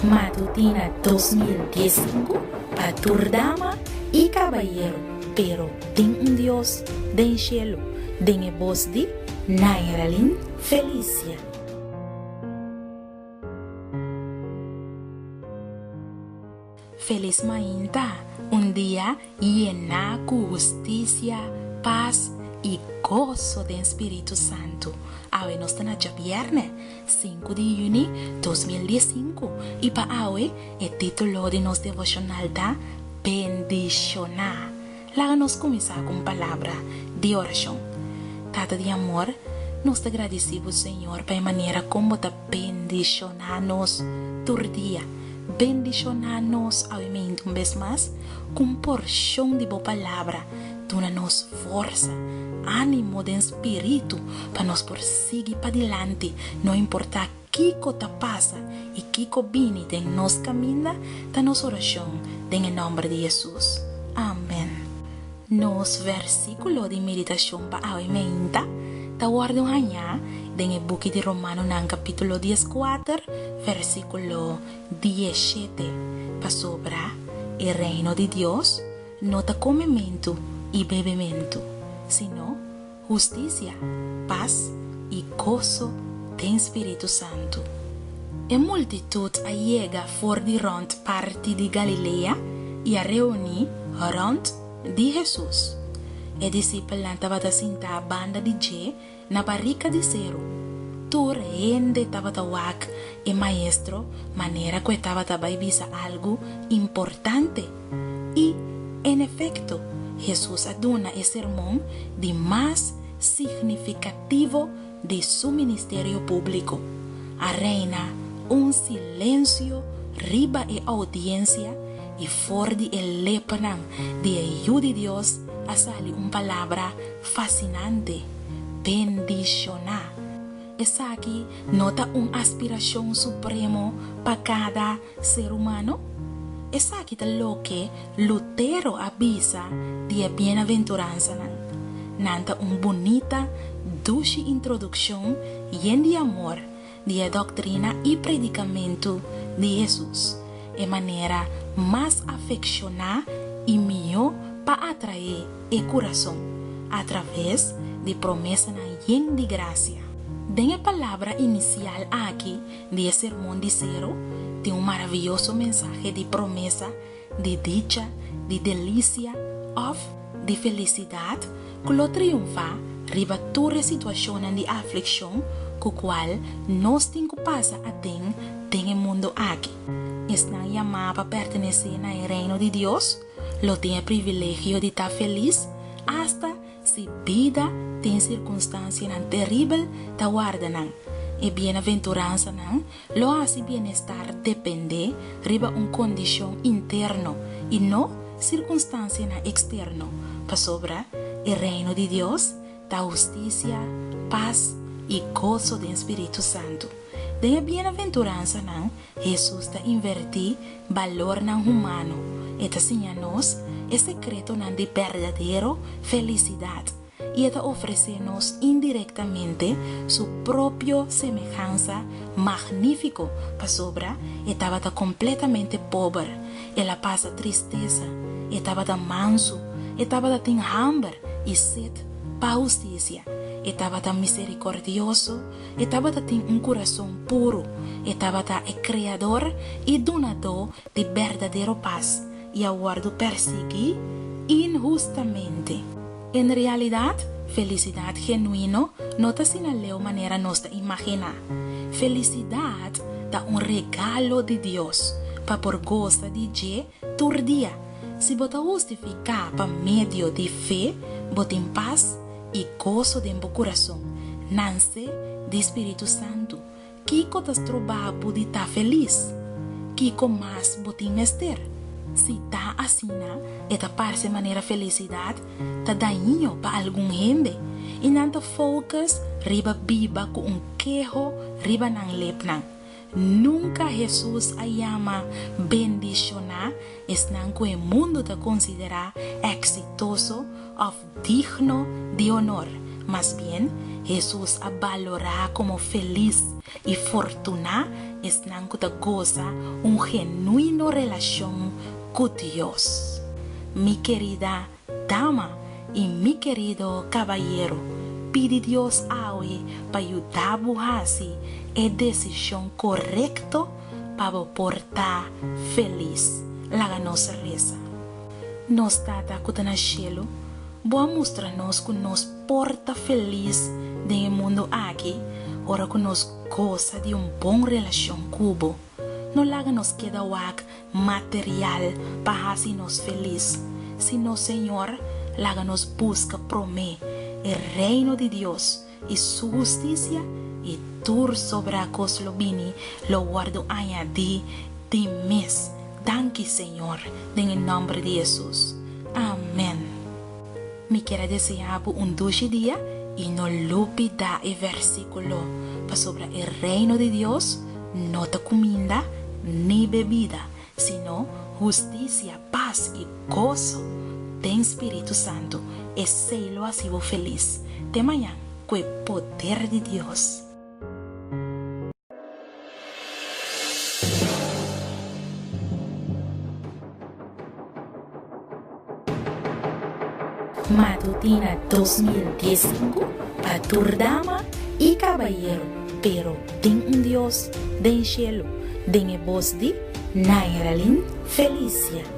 Matutina 2015 para dama y caballero, pero tem Dios den cielo, den e voz de Nairalin Felicia. Feliz Mainta, un día llena con justicia, paz y gozo del Espíritu Santo. Hoy nos está viernes 5 de junio 2015 y para hoy el título de nuestro devocional está bendicionar. Láganos comenzar con palabra de oración. Tata de amor, nos agradecemos Señor por la manera como te bendicionamos tu día. Bendicionar-nos aumenta uma vez mais com porção de boa palavra, dando-nos força, ânimo de espírito para nos prosseguir para diante, não importa que coisa passa e que combine de nos caminho, da nossa oração, em nome de Jesus. Amém. Nos versículo de meditação para hoje está guardado amanhã en el book de Romano en capítulo 14, versículo 17, para sobra el reino de Dios no está comimiento y bebimiento, sino justicia, paz y gozo del Espíritu Santo. En multitud llega fuera de rond parte de Galilea y a reunir rond de Jesús. El discípulo estaba sentada a banda de G na barrica de cero. Tu rende estaba tawak e maestro manera que estaba visa algo importante. Y en efecto, Jesús aduna el sermón de más significativo de su ministerio público. A reina un silencio riba e audiencia y for de el lepanan de ayuda de Dios a salir una palabra fascinante, bendicionar. Esa aquí nota una aspiración supremo para cada ser humano. Esa aquí es lo que Lutero avisa de bienaventuranza. Nanta una bonita, dulce introducción llena de amor, de doctrina y predicamento de Jesús, de manera más afeccionada y mejor para atraer el corazón a través de promesas llenas de gracia. En la palabra inicial aquí de sermón de cero, de un maravilloso mensaje de promesa, de dicha, de delicia, de felicidad, que lo triunfa riba toda situación de aflicción, con cual nos tengo pasa a ten el mundo aquí. Están llamados para pertenecer al reino de Dios, lo tiene el privilegio de estar feliz hasta si vida tem circunstância terrível da guarda e bienaventurança lo hace bienestar depende riba condição interno e não circunstância externo para sobra el reino de Dios da justicia, paz e gozo do Espírito Santo. De bienaventurança Jesus está invertir valor humano e está ensinando-nos o secreto de verdadeira felicidade y está ofreciéndonos indirectamente su propia semejanza magnífico para sobra estaba completamente pobre él pasa tristeza estaba manso estaba ten hambre y sed para justicia estaba misericordioso estaba ten un corazón puro estaba el creador y donador de verdadero paz y aguardo perseguir injustamente. En realidad, felicidad genuino no está sin la manera nos imagina. Felicidad da un regalo de Dios para por goza de tu día. Si bota justificar para medio de fe, bota en paz y gozo de tu corazón. Nance de Espíritu Santo. Kiko tas trabajo de estar feliz. Kiko más botín ester. Si está así, esta parece manera felicidad, está daño para algún gente. Y nanta focus riba biba con un quejo riba nan lepnan. Nunca Jesús llama bendicionar es nan que el mundo te considera exitoso o digno de honor. Más bien, Jesús valora como feliz y fortuna es que goza un genuino relación con Dios. Mi querida dama y mi querido caballero, pide Dios hoy para ayudar a hacer la decisión correcta para portar feliz. La nos reza. Nos tata que está cielo, boa mostrar-nos que nos porta feliz no mundo aqui, ora que nos goza de bom relação cubo. Não laga nos queda wak material para assim nos feliz, sino Senhor, laga nos busca promê o reino de Deus e sua justiça e tur sobre a cos lo bini lo guardo añadir de mes. Danke, Senhor, em nome de Jesus. Amém. Me quero desejar dulce dia e não olvidar o versículo para sobre o reino de Deus, não te comida nem bebida, sino justiça, paz e gozo do Espírito Santo. E sei-lo assim feliz. De manhã, com o poder de Deus. Matutina 2015 para tu dama y caballero, pero ten un Dios del cielo, den voz de Nairalin Felicia.